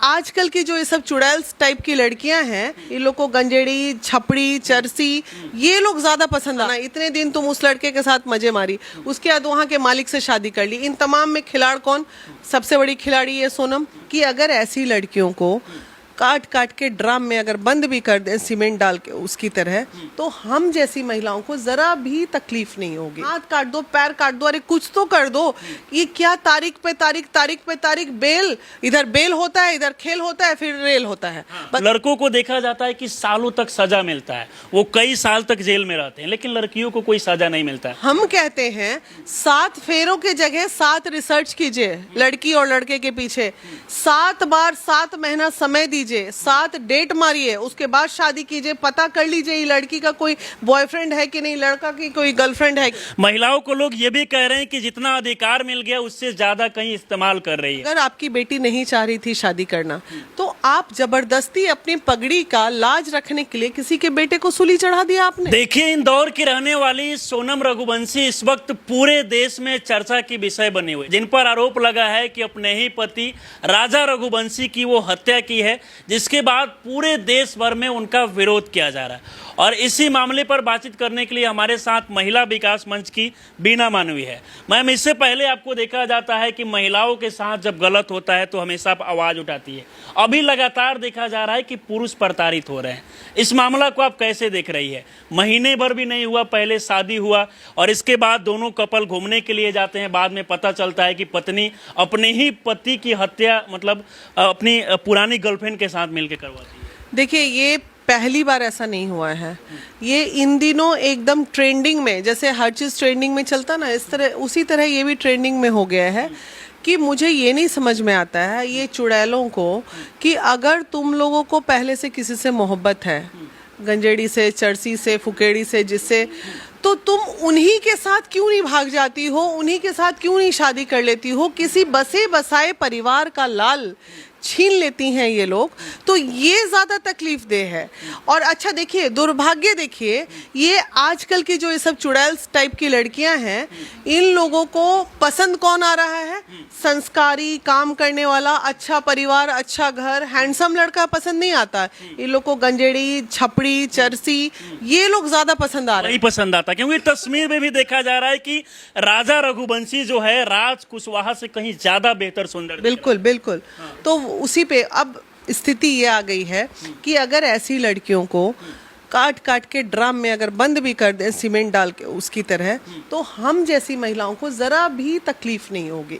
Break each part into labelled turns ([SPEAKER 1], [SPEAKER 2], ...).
[SPEAKER 1] आजकल की जो ये सब चुड़ैल्स टाइप की लड़कियां हैं, ये लोग को गंजेड़ी, छपड़ी, चरसी, ये लोग ज्यादा पसंद आना। इतने दिन तुम उस लड़के के साथ मजे मारी, उसके बाद वहां के मालिक से शादी कर ली। इन तमाम में खिलाड़ कौन? सबसे बड़ी खिलाड़ी है सोनम। कि अगर ऐसी लड़कियों को काट काट के ड्राम में अगर बंद भी कर दें सीमेंट डाल के उसकी तरह, तो हम जैसी महिलाओं को जरा भी तकलीफ नहीं होगी। हाथ काट दो, पैर काट दो, अरे कुछ तो कर दो। ये क्या तारीख पे तारीख, तारीख पे तारीख, बेल, इधर बेल होता है, इधर खेल होता है, फिर रेल होता है।
[SPEAKER 2] लड़कों को देखा जाता है कि सालों तक सजा मिलता है, वो कई साल तक जेल में रहते हैं, लेकिन लड़कियों को कोई सजा नहीं मिलता है।
[SPEAKER 1] हम कहते हैं 7 फेरों के जगह 7 रिसर्च कीजिए लड़की और लड़के के पीछे, 7 बार 7 महीना समय दीजिए, 7 डेट मारिए, उसके बाद शादी कीजिए। पता कर लीजिए ये लड़की का कोई बॉयफ्रेंड है कि नहीं, लड़का की कोई गर्लफ्रेंड है।
[SPEAKER 2] महिलाओं को लोग ये भी कह रहे हैं कि जितना अधिकार मिल गया उससे ज्यादा कहीं इस्तेमाल कर रही है।
[SPEAKER 1] अगर आपकी बेटी नहीं चाह रही थी शादी करना, तो आप जबरदस्ती अपनी पगड़ी का लाज रखने के लिए किसी के बेटे को सूली चढ़ा दिया आपने।
[SPEAKER 2] देखिए, इंदौर की रहने वाली सोनम रघुवंशी इस वक्त पूरे देश में चर्चा की विषय बनी हुई, जिन पर आरोप लगा है कि अपने ही पति राजा रघुवंशी की वो हत्या की है, जिसके बाद पूरे देश भर में उनका विरोध किया जा रहा है। और इसी मामले पर बातचीत करने के लिए हमारे साथ महिला विकास मंच की बीना मानवी है। मैम, इससे पहले आपको देखा जाता है कि महिलाओं के साथ जब गलत होता है तो हमेशा आप आवाज उठाती है, अभी लगातार देखा जा रहा है कि पुरुष प्रताड़ित हो रहे हैं। इस मामला को आप कैसे देख रही है? महीने भर भी नहीं हुआ, पहले शादी हुआ और इसके बाद दोनों कपल घूमने के लिए जाते हैं, बाद में पता चलता है कि पत्नी अपने ही पति की हत्या मतलब अपनी पुरानी गर्लफ्रेंड के साथ मिलकर करवाती है।
[SPEAKER 1] देखिए, ये पहली बार ऐसा नहीं हुआ है। ये इन दिनों एकदम ट्रेंडिंग में, जैसे हर चीज़ ट्रेंडिंग में चलता ना, इस तरह उसी तरह ये भी ट्रेंडिंग में हो गया है। कि मुझे ये नहीं समझ में आता है ये चुड़ैलों को, कि अगर तुम लोगों को पहले से किसी से मोहब्बत है, गंजेड़ी से, चरसी से, फुकेड़ी से, जिससे, तो तुम उन्हीं के साथ क्यों नहीं भाग जाती हो? उन्हीं के साथ क्यों नहीं शादी कर लेती हो? किसी बसे बसाए परिवार का लाल छीन लेती हैं ये लोग, तो ये ज़्यादा तकलीफ दे है। और अच्छा देखिए, दुर्भाग्य देखिए, ये आजकल की जो ये सब चुड़ैल्स टाइप की लड़कियां हैं, इन लोगों को पसंद कौन आ रहा है? संस्कारी, काम करने वाला, अच्छा परिवार, अच्छा घर, हैंडसम लड़का पसंद नहीं आता। इन लोग को गंजेड़ी, छपड़ी, चरसी, ये लोग ज़्यादा पसंद आ रहे हैं।
[SPEAKER 2] नहीं पसंद आता, क्योंकि तस्वीर में भी देखा जा रहा है कि राजा रघुवंशी जो है राज कुशवाहा से कहीं ज्यादा बेहतर सुंदर।
[SPEAKER 1] बिल्कुल बिल्कुल। तो उसी पे अब स्थिति ये आ गई है कि अगर ऐसी लड़कियों को काट काट के ड्राम में अगर बंद भी कर दें सीमेंट डाल के उसकी तरह, तो हम जैसी महिलाओं को जरा भी तकलीफ नहीं होगी।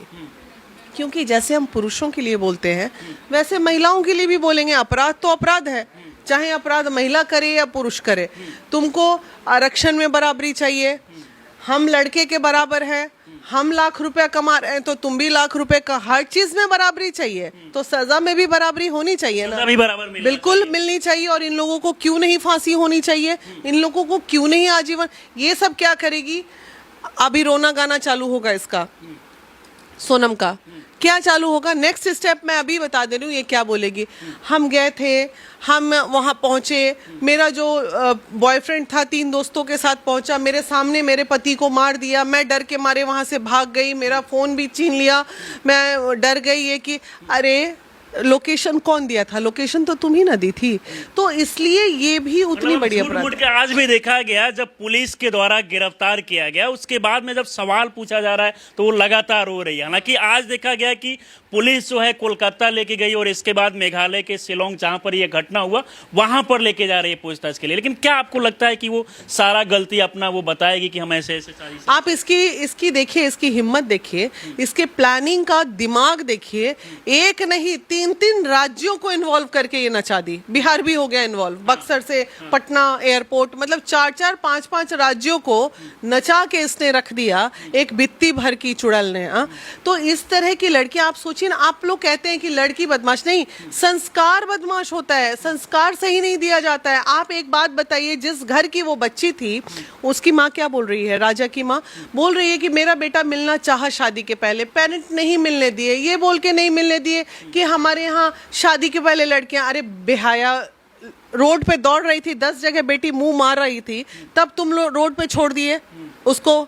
[SPEAKER 1] क्योंकि जैसे हम पुरुषों के लिए बोलते हैं, वैसे महिलाओं के लिए भी बोलेंगे। अपराध तो अपराध है, चाहे अपराध महिला करे या पुरुष करे। तुमको आरक्षण में बराबरी चाहिए, हम लड़के के बराबर हैं, हम लाख रुपया कमा रहे हैं तो तुम भी लाख रुपए का, हर चीज में बराबरी चाहिए, तो सजा में भी बराबरी होनी चाहिए ना।
[SPEAKER 2] भी बराबर
[SPEAKER 1] बिल्कुल मिलनी चाहिए। और इन लोगों को क्यों नहीं फांसी होनी चाहिए? इन लोगों को क्यों नहीं आजीवन? ये सब क्या करेगी? अभी रोना गाना चालू होगा इसका, सोनम का क्या चालू होगा? नेक्स्ट स्टेप मैं अभी बता दे रही हूँ ये क्या बोलेगी। हम गए थे, हम वहाँ पहुँचे, मेरा जो बॉयफ्रेंड था 3 दोस्तों के साथ पहुँचा, मेरे सामने मेरे पति को मार दिया, मैं डर के मारे वहाँ से भाग गई, मेरा फ़ोन भी छीन लिया। मैं डर गई ये कि अरे लोकेशन कौन दिया था? लोकेशन तो तुम ही ना दी थी। तो इसलिए ये भी उतनी बड़ी अपराध है।
[SPEAKER 2] आज भी देखा गया, जब पुलिस के द्वारा गिरफ्तार किया गया, उसके बाद में जब सवाल पूछा जा रहा है तो वो लगातार रो रही है। हालांकि आज देखा गया कि पुलिस जो है कोलकाता लेके गई और इसके बाद मेघालय के शिलोंग, जहां पर यह घटना हुआ, वहां पर लेके जा रही है पूछताछ के लिए। लेकिन क्या आपको लगता है कि वो सारा गलती अपना वो बताएगी कि हम ऐसे ऐसे सारी?
[SPEAKER 1] आप इसकी देखिए, इसकी हिम्मत देखिए, इसके प्लानिंग का दिमाग देखिए। एक नहीं 3 राज्यों को इन्वॉल्व करके ये नचा दी। बिहार भी हो गया इन्वॉल्व, बक्सर से पटना एयरपोर्ट, मतलब 4-4, 5-5 राज्यों को नचा के इसने रख दिया एक बित्ती भर की चुड़ैल ने। तो इस तरह की लड़कियां, आप सोचिए ना, आप लोग कहते हैं कि लड़की बदमाश नहीं, संस्कार बदमाश होता है, संस्कार सही नहीं दिया जाता है। आप एक बात बताइए, जिस घर की वो बच्ची थी, उसकी माँ क्या बोल रही है? राजा की माँ बोल रही है कि मेरा बेटा मिलना चाहा शादी के पहले, पेरेंट नहीं मिलने दिए, ये बोल के नहीं मिलने दिए कि हमारे यहाँ शादी के पहले लड़कियां, अरे बेहाया, रोड पे दौड़ रही थी, 10 जगह बेटी मुंह मार रही थी, तब तुम लोग रोड पे छोड़ दिए उसको,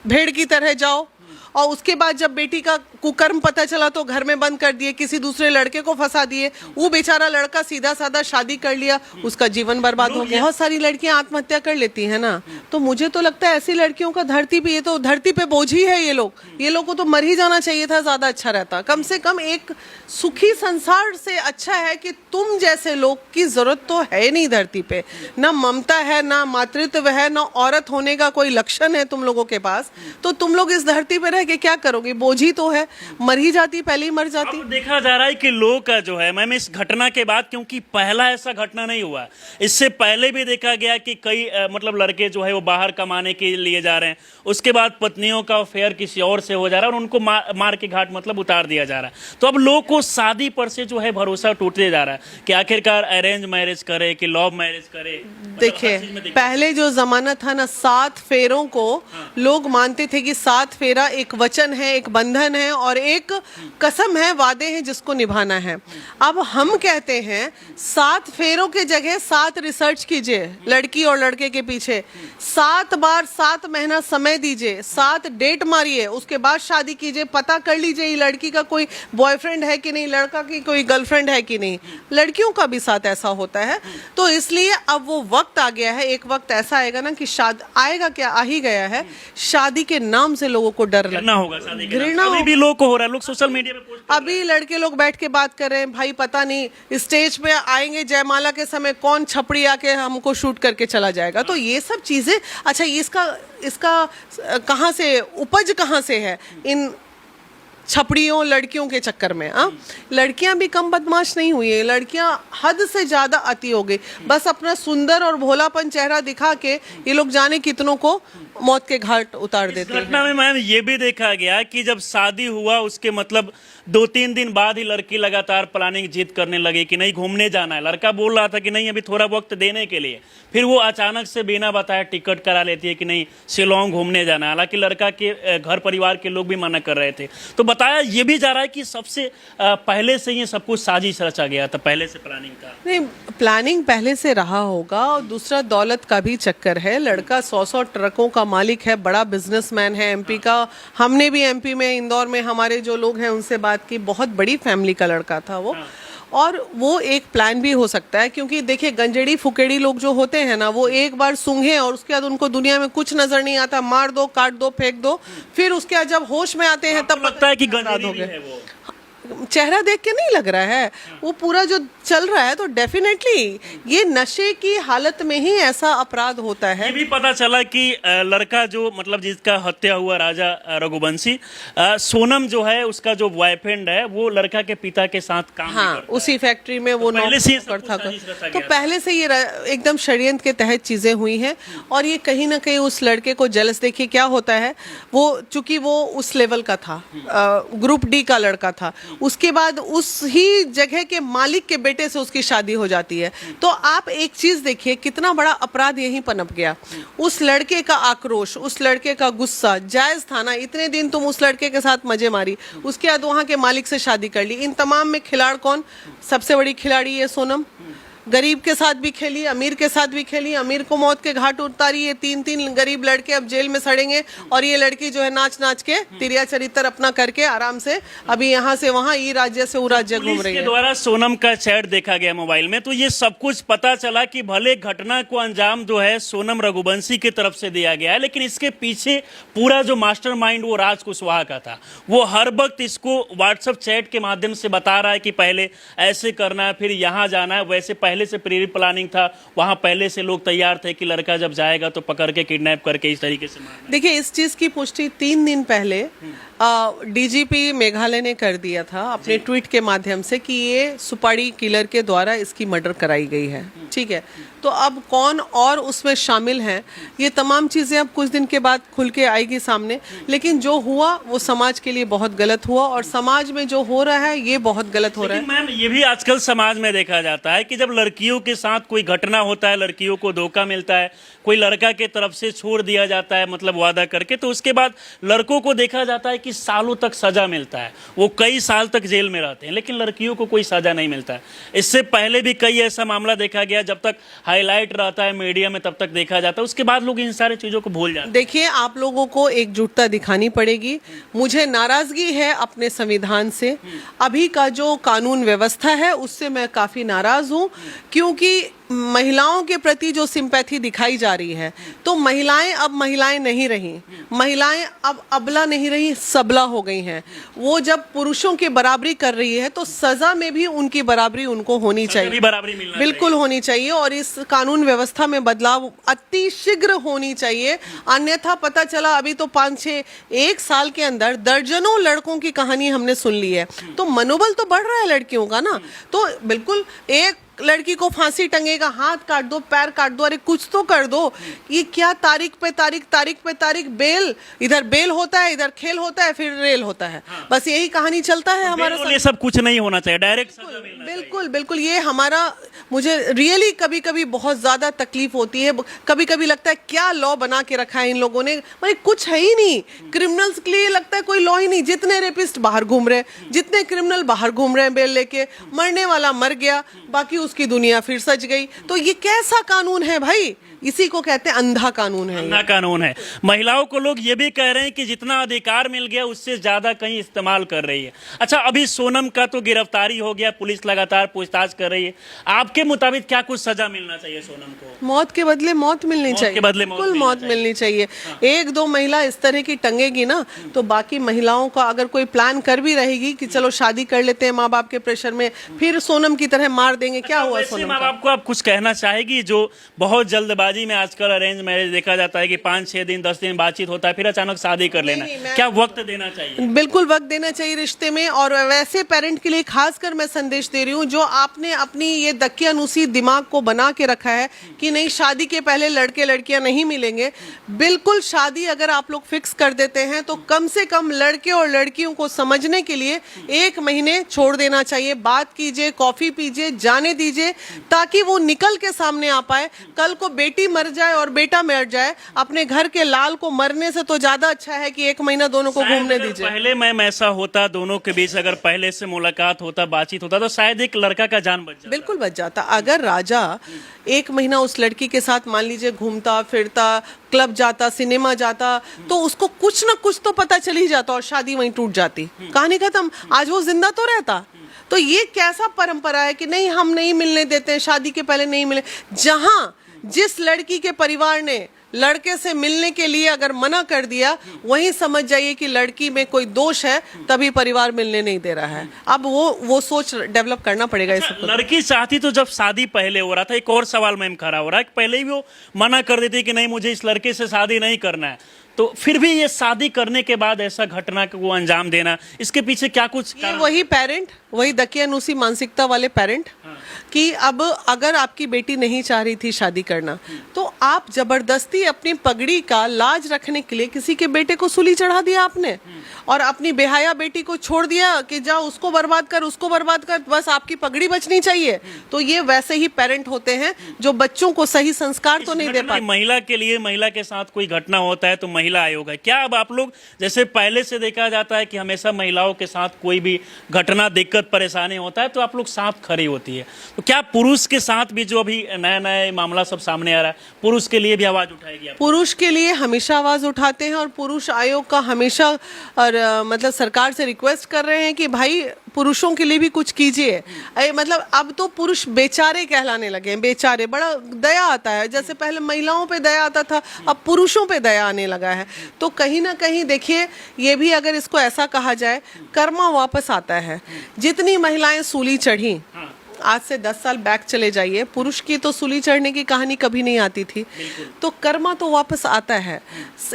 [SPEAKER 1] भेड़ की तरह जाओ। और उसके बाद जब बेटी का कुकर्म पता चला तो घर में बंद कर दिए, किसी दूसरे लड़के को फंसा दिए, वो बेचारा लड़का सीधा साधा शादी कर लिया, उसका जीवन बर्बाद हो गया। बहुत सारी लड़कियां आत्महत्या कर लेती हैं ना, तो मुझे तो लगता है ऐसी लड़कियों का धरती पे, ये तो धरती पे बोझ ही है ये लोग को तो मर ही जाना चाहिए था, ज्यादा अच्छा रहता। कम से कम एक सुखी संसार से अच्छा है कि तुम जैसे लोग की जरूरत तो है नहीं धरती पे, ना ममता है, ना मातृत्व है, ना औरत होने का कोई लक्षण है तुम लोगों के पास, तो तुम लोग इस धरती पे रह के क्या करोगे? बोझ ही तो है, मर ही जाती, पहले ही मर जाती।
[SPEAKER 2] अब देखा जा रहा है कि लोग का जो है मैम इस घटना के बाद, क्योंकि पहला ऐसा घटना नहीं हुआ, इससे पहले भी देखा गया कि कई मतलब लड़के जो है वो बाहर कमाने के लिए जा रहे हैं, उसके बाद पत्नियों का अफेयर किसी और से हो जा रहा है और उनको मार के घाट मतलब उतार दिया जा रहा है। तो अब लोग को शादी पर से जो है भरोसा टूटते जा रहा है कि आखिरकार अरेंज मैरिज करे कि लव मैरिज करे।
[SPEAKER 1] देखिए पहले जो जमाना था ना, 7 फेरों को लोग मानते थे कि 7 फेरा एक वचन है, एक बंधन है और एक कसम है, वादे हैं जिसको निभाना है। अब हम कहते हैं 7 फेरों के जगह 7 रिसर्च कीजिए लड़की और लड़के के पीछे, 7 बार 7 महीना समय दीजिए, 7 डेट मारिए, उसके बाद शादी कीजिए, पता कर लीजिए ये लड़की का कोई बॉयफ्रेंड है कि नहीं, लड़का की कोई गर्लफ्रेंड है कि नहीं। लड़कियों का भी साथ ऐसा होता है। तो इसलिए अब वो वक्त आ गया है, एक वक्त ऐसा आएगा ना कि शादी आएगा, क्या आ ही गया है, शादी के नाम से लोगों को डर लगना
[SPEAKER 2] होगा, घृणा अभी भी लोग को हो रहा है, लोग सोशल मीडिया पे पोस्ट कर
[SPEAKER 1] अभी लड़के लोग बैठ के बात कर रहे हैं, भाई पता नहीं स्टेज पे आएंगे जयमाला के समय कौन छपड़ी आके हमको शूट करके चला जाएगा। तो ये सब चीजें, अच्छा इसका कहाँ से उपज, कहाँ से है इन छपड़ियों लड़कियों के चक्कर में? लड़कियां भी कम बदमाश नहीं हुई है, लड़कियां हद से ज्यादा अति हो गई। बस अपना सुंदर और भोलापन चेहरा दिखा के ये लोग जाने कितनों को मौत के घाट उतार देते हैं।
[SPEAKER 2] घटना में मैम ये भी देखा गया कि जब शादी हुआ उसके मतलब 2-3 दिन बाद ही लड़की लगातार प्लानिंग जिद करने लगी कि नहीं घूमने जाना है। लड़का बोल रहा था कि नहीं अभी थोड़ा वक्त देने के लिए, फिर वो अचानक से बिना बताए टिकट करा लेती है कि नहीं शिलोंग घूमने जाना है। हालांकि लड़का के घर परिवार के लोग भी मना कर रहे थे। तो बताया ये भी जा रहा है कि सबसे पहले से ये सब कुछ साजिश रचा गया था, पहले से प्लानिंग था।
[SPEAKER 1] नहीं, प्लानिंग पहले से रहा होगा और दूसरा दौलत का भी चक्कर है। लड़का 100 ट्रकों का मालिक है, बड़ा बिजनेसमैन है एमपी का। हमने भी एमपी में इंदौर में हमारे जो लोग हैं उनसे बात की, बहुत बड़ी फैमिली का लड़का था वो। और वो एक प्लान भी हो सकता है, क्योंकि देखिए गंजेड़ी फुकेड़ी लोग जो होते हैं ना, वो एक बार सूंघे और उसके बाद उनको दुनिया में कुछ नजर नहीं आता, मार दो, काट दो, फेंक दो, फिर उसके बाद जब होश में आते हैं तब
[SPEAKER 2] लगता है कि गंजेड़ी हो गए।
[SPEAKER 1] चेहरा देख के नहीं लग रहा है, वो पूरा जो चल रहा है। तो डेफिनेटली ये नशे की हालत में ही ऐसा अपराध होता है।
[SPEAKER 2] ये भी पता चला कि लड़का जो मतलब जिसका हत्या हुआ राजा रघुवंशी, सोनम जो है उसका जो बॉयफ्रेंड है वो लड़का के पिता के साथ काम
[SPEAKER 1] हाँ,
[SPEAKER 2] करता
[SPEAKER 1] उसी फैक्ट्री में वो नौकर था। तो पहले से ये एकदम षड्यंत्र के तहत चीजें हुई हैं और ये कहीं ना कहीं उस लड़के को जेलस। देखिए क्या होता है, वो चूंकि वो उस लेवल का था, ग्रुप डी का लड़का था, उसके बाद उस ही जगह के मालिक के बेटे से उसकी शादी हो जाती है। तो आप एक चीज देखिए कितना बड़ा अपराध यहीं पनप गया। उस लड़के का आक्रोश, उस लड़के का गुस्सा जायज था ना, इतने दिन तुम उस लड़के के साथ मजे मारी, उसके बाद वहां के मालिक से शादी कर ली। इन तमाम में खिलाड़ कौन? सबसे बड़ी खिलाड़ी है सोनम। गरीब के साथ भी खेली, अमीर के साथ भी खेली, अमीर को मौत के घाट उतारी। ये 3 गरीब लड़के अब जेल में सड़ेंगे और ये लड़की जो है नाच नाच के तिरिया चरित्र अपना करके आराम से अभी यहाँ से वहाँ, ई राज्य से वो राज्य घूम रही है।
[SPEAKER 2] के द्वारा सोनम का चैट देखा गया मोबाइल में, तो ये सब कुछ पता चला कि भले घटना को अंजाम जो है सोनम रघुवंशी की तरफ से दिया गया है, लेकिन इसके पीछे पूरा जो मास्टरमाइंड वो राज कुशवाहा का था। वो हर वक्त इसको व्हाट्सएप चैट के माध्यम से बता रहा है कि पहले ऐसे करना है, फिर यहाँ जाना है। वैसे पहले से प्री प्लानिंग था, वहां पहले से लोग तैयार थे कि लड़का जब जाएगा तो पकड़ के किडनैप करके इस तरीके से मारना।
[SPEAKER 1] देखिए इस चीज की पुष्टि 3 दिन पहले डीजीपी मेघालय ने कर दिया था अपने ट्वीट के माध्यम से कि ये सुपारी किलर के द्वारा इसकी मर्डर कराई गई है। ठीक है, तो अब कौन और उसमें शामिल हैं, ये तमाम चीजें अब कुछ दिन के बाद खुल के आएगी सामने। लेकिन जो हुआ वो समाज के लिए बहुत गलत हुआ और समाज में जो हो रहा है ये बहुत गलत हो रहा है।
[SPEAKER 2] मैम ये भी आजकल समाज में देखा जाता है कि जब लड़कियों के साथ कोई घटना होता है, लड़कियों को धोखा मिलता है, कोई लड़का के तरफ से छोड़ दिया जाता है मतलब वादा करके, तो उसके बाद लड़कों को देखा जाता है कि सालों तक सजा मिलता है, वो कई साल तक जेल में रहते हैं, लेकिन लड़कियों को कोई सजा नहीं मिलता है। इससे पहले भी कई ऐसा मामला देखा गया है, जब तक हाईलाइट रहता है मीडिया में तब तक देखा जाता है, उसके बाद लोग इन सारी चीजों को भूल जाते हैं।
[SPEAKER 1] देखिए, आप लोगों को एकजुटता दिखानी पड़ेगी। मुझे नाराजगी है अपने संविधान से, अभी का जो कानून व्यवस्था है उससे मैं काफी नाराज हूँ, क्योंकि महिलाओं के प्रति जो सिंपैथी दिखाई जा रही है, तो महिलाएं अब महिलाएं नहीं रही, महिलाएं अब अबला नहीं रही, सबला हो गई हैं। वो जब पुरुषों की बराबरी कर रही है तो सजा में भी उनकी बराबरी उनको होनी चाहिए,
[SPEAKER 2] बराबरी मिलना
[SPEAKER 1] बिल्कुल होनी चाहिए। और इस कानून व्यवस्था में बदलाव अति शीघ्र होनी चाहिए, अन्यथा पता चला अभी तो 5-6 1 साल के अंदर दर्जनों लड़कों की कहानी हमने सुन ली है। तो मनोबल तो बढ़ रहा है लड़कियों का ना, तो बिल्कुल एक लड़की को फांसी टंगेगा, हाथ काट दो, पैर काट दो, अरे कुछ तो कर दो। ये क्या तारीख पे तारीख बेल, इधर बेल होता है, इधर खेल होता है, फिर रेल होता है। बस यही कहानी चलता है हमारा
[SPEAKER 2] ये सब कुछ नहीं होना चाहिए, डायरेक्ट सजा मिलना चाहिए।
[SPEAKER 1] बिल्कुल बिल्कुल, ये हमारा, मुझे रियली कभी कभी बहुत ज्यादा तकलीफ होती है। कभी कभी लगता है क्या लॉ बना के रखा है इन लोगों ने, मतलब कुछ है ही नहीं। क्रिमिनल्स के लिए लगता है कोई लॉ ही नहीं। जितने रेपिस्ट बाहर घूम रहे हैं, जितने क्रिमिनल बाहर घूम रहे हैं बेल लेके, मरने वाला मर गया, बाकी उसकी दुनिया फिर सज गई। तो ये कैसा कानून है भाई? इसी को कहते हैं अंधा कानून है।
[SPEAKER 2] अंधा कानून है। महिलाओं को लोग ये भी कह रहे हैं कि जितना अधिकार मिल गया उससे ज्यादा कहीं इस्तेमाल कर रही है। अच्छा, अभी सोनम का तो गिरफ्तारी हो गया, पुलिस लगातार पूछताछ कर रही है। आपके मुताबिक क्या कुछ सजा मिलना चाहिए सोनम को?
[SPEAKER 1] मौत के बदले मौत मिलनी चाहिए, बिल्कुल मौत मिलनी चाहिए। 1-2 महिला इस तरह की टंगेगी ना, तो बाकी महिलाओं का अगर कोई प्लान कर भी रहेगी कि चलो शादी कर लेते हैं माँ बाप के प्रेशर में, फिर सोनम की तरह मार देंगे, क्या हुआ सोनम?
[SPEAKER 2] माँ बाप को आप कुछ कहना चाहेगी? जो बहुत जल्दबाजी में आजकल अरेंज मैरिज देखा जाता है कि 5-6 दिन 10 दिन बातचीत होता है, फिर अचानक शादी कर लेना, क्या वक्त देना चाहिए?
[SPEAKER 1] बिल्कुल वक्त देना चाहिए रिश्ते में। और वैसे पेरेंट के लिए खासकर मैं संदेश दे रही हूँ जो आपने अपनी ये दकियानुसी दिमाग को बना के रखा है कि नहीं शादी के पहले लड़के लड़कियां नहीं मिलेंगे। बिल्कुल, शादी अगर आप लोग फिक्स कर देते हैं तो कम से कम लड़के और लड़कियों को समझने के लिए 1 महीने छोड़ देना चाहिए। बात कीजिए, कॉफी पीजिए, जाने दीजिए, ताकि वो निकल के सामने आ पाए। कल को बेटी मर जाए और बेटा मर जाए, अपने घर के लाल को मरने से तो ज्यादा अच्छा है कि 1 महीना दोनों को घूमने दीजिए।
[SPEAKER 2] पहले मैम ऐसा होता, दोनों के बीच अगर पहले से मुलाकात होता, बातचीत होता, तो शायद एक लड़का का जान बच जाता।
[SPEAKER 1] बिल्कुल बच जाता। अगर राजा 1 महीना उस लड़की के साथ मान लीजिए घूमता फिरता, क्लब जाता, सिनेमा जाता, तो उसको कुछ ना कुछ तो पता चल ही जाता और शादी वहीं टूट जाती, कहानी खत्म। आज वो जिंदा तो रहता। तो ये कैसा परंपरा है कि नहीं हम नहीं मिलने देते हैं, शादी के पहले नहीं मिले। जहां जिस लड़की के परिवार ने लड़के से मिलने के लिए अगर मना कर दिया, वहीं समझ जाइए कि लड़की में कोई दोष है, तभी परिवार मिलने नहीं दे रहा है। अब वो सोच डेवलप करना पड़ेगा।
[SPEAKER 2] अच्छा, लड़की चाहती तो जब शादी पहले हो रहा था, एक और सवाल मैम खड़ा हो रहा है, पहले ही वो मना कर देती कि नहीं मुझे इस लड़के से शादी नहीं करना है, तो फिर भी ये शादी करने के बाद ऐसा घटना को अंजाम देना, इसके पीछे क्या कुछ
[SPEAKER 1] ये वही पेरेंट, वही दकियानुसी मानसिकता वाले पेरेंट, कि अब अगर आपकी बेटी नहीं चाह रही थी शादी करना, तो आप जबरदस्ती अपनी पगड़ी का लाज रखने के लिए किसी के बेटे को सूली चढ़ा दिया आपने, और अपनी बेहया बेटी को छोड़ दिया कि जा उसको बर्बाद कर, उसको बर्बाद कर, बस आपकी पगड़ी बचनी चाहिए। तो ये वैसे ही पेरेंट होते हैं जो बच्चों को सही संस्कार तो नहीं दे पाते।
[SPEAKER 2] महिला के लिए, महिला के साथ कोई घटना होता है तो महिला आयोग है। क्या अब आप लोग, जैसे पहले से देखा जाता है कि हमेशा महिलाओं के साथ कोई भी घटना, दिक्कत, परेशानी होता है तो आप लोग साथ खड़ी होती है, तो क्या पुरुष के साथ भी जो अभी नया नया मामला सब सामने आ रहा है, पुरुष के लिए भी आवाज उठाएगी आप?
[SPEAKER 1] पुरुष के लिए हमेशा आवाज उठाते हैं, और पुरुष आयोग का हमेशा मतलब सरकार से रिक्वेस्ट कर रहे हैं कि भाई पुरुषों के लिए भी कुछ कीजिए। मतलब अब तो पुरुष बेचारे कहलाने लगे हैं, बेचारे, बड़ा दया आता है। जैसे पहले महिलाओं पे दया आता था, अब पुरुषों पे दया आने लगा है। तो कहीं ना कहीं देखिए, ये भी अगर इसको ऐसा कहा जाए, कर्मा वापस आता है। जितनी महिलाएं सूली चढ़ी, आज से 10 साल बैक चले जाइए, पुरुष की तो सूली चढ़ने की कहानी कभी नहीं आती थी। तो कर्मा तो वापस आता है,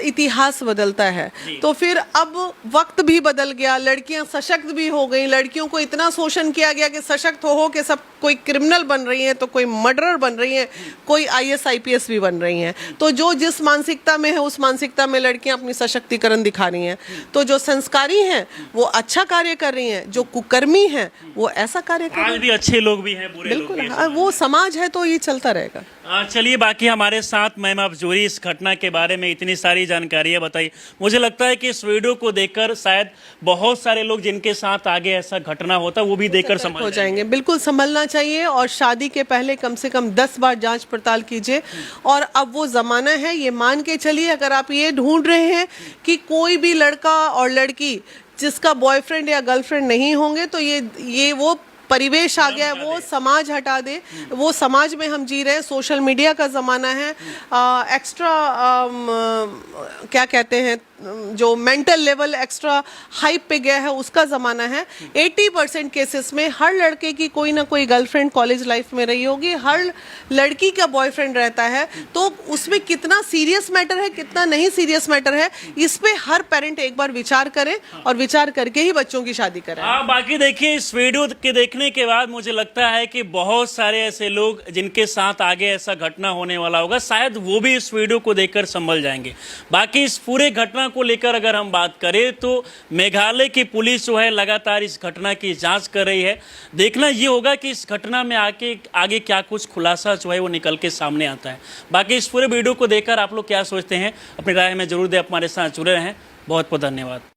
[SPEAKER 1] इतिहास बदलता है। तो फिर अब वक्त भी बदल गया, लड़कियां सशक्त भी हो गई, लड़कियों को इतना शोषण किया गया कि सशक्त हो के सब कोई क्रिमिनल बन रही हैं, तो कोई मर्डरर बन रही हैं, कोई IAS IPS भी बन रही हैं। तो जो जिस मानसिकता में है उस मानसिकता में लड़कियां अपनी सशक्तिकरण दिखा रही हैं। तो जो संस्कारी हैं वो अच्छा कार्य कर रही हैं, जो कुकर्मी हैं वो ऐसा कार्य कर रही हैं।
[SPEAKER 2] आज भी अच्छे लोग लोग भी हैं, बुरे लोग
[SPEAKER 1] बिल्कुल,
[SPEAKER 2] भी हैं।
[SPEAKER 1] हाँ, वो समाज है तो ये चलता रहेगा।
[SPEAKER 2] चलिए, बाकी हमारे साथ मैम आप जूरी इस घटना के बारे में इतनी सारी जानकारियां बताई। मुझे लगता है कि इस वीडियो को देखकर शायद बहुत सारे लोग जिनके साथ आगे ऐसा घटना होता वो भी देखकर समझ
[SPEAKER 1] हो जाएंगे। बिल्कुल संभलना चाहिए और शादी के पहले कम से कम 10 बार जांच पड़ताल कीजिए। और अब वो जमाना है, ये मान के चलिए, अगर आप ये ढूंढ रहे हैं कि कोई भी लड़का और लड़की जिसका बॉयफ्रेंड या गर्लफ्रेंड नहीं होंगे, तो ये वो परिवेश आ गया है, वो समाज हटा दे। वो समाज में हम जी रहे हैं, सोशल मीडिया का ज़माना है, एक्स्ट्रा क्या कहते हैं, जो मेंटल लेवल एक्स्ट्रा हाइप पे गया है, उसका ज़माना है। 80% केसेस में हर लड़के की कोई ना कोई गर्लफ्रेंड कॉलेज लाइफ में रही होगी, हर लड़की का बॉयफ्रेंड रहता है। तो उसमें कितना सीरियस मैटर है, कितना नहीं सीरियस मैटर है, इस पे हर पेरेंट एक बार विचार करे और विचार करके ही बच्चों की शादी करें।
[SPEAKER 2] बाकी देखिए, इस वीडियो के देखने के बाद मुझे लगता है कि बहुत सारे ऐसे लोग जिनके साथ आगे ऐसा घटना होने वाला होगा, शायद वो भी इस वीडियो को देखकर संभल जाएंगे। बाकी इस पूरे घटना को लेकर अगर हम बात करें तो मेघालय की पुलिस जो है लगातार इस घटना की जांच कर रही है। देखना ये होगा कि इस घटना में आगे क्या कुछ खुलासा जो है वो निकल के सामने आता है। बाकी इस पूरे वीडियो को देखकर आप लोग क्या सोचते हैं, अपनी राय में जरूर दें। हमारे साथ जुड़े रहें। बहुत बहुत धन्यवाद।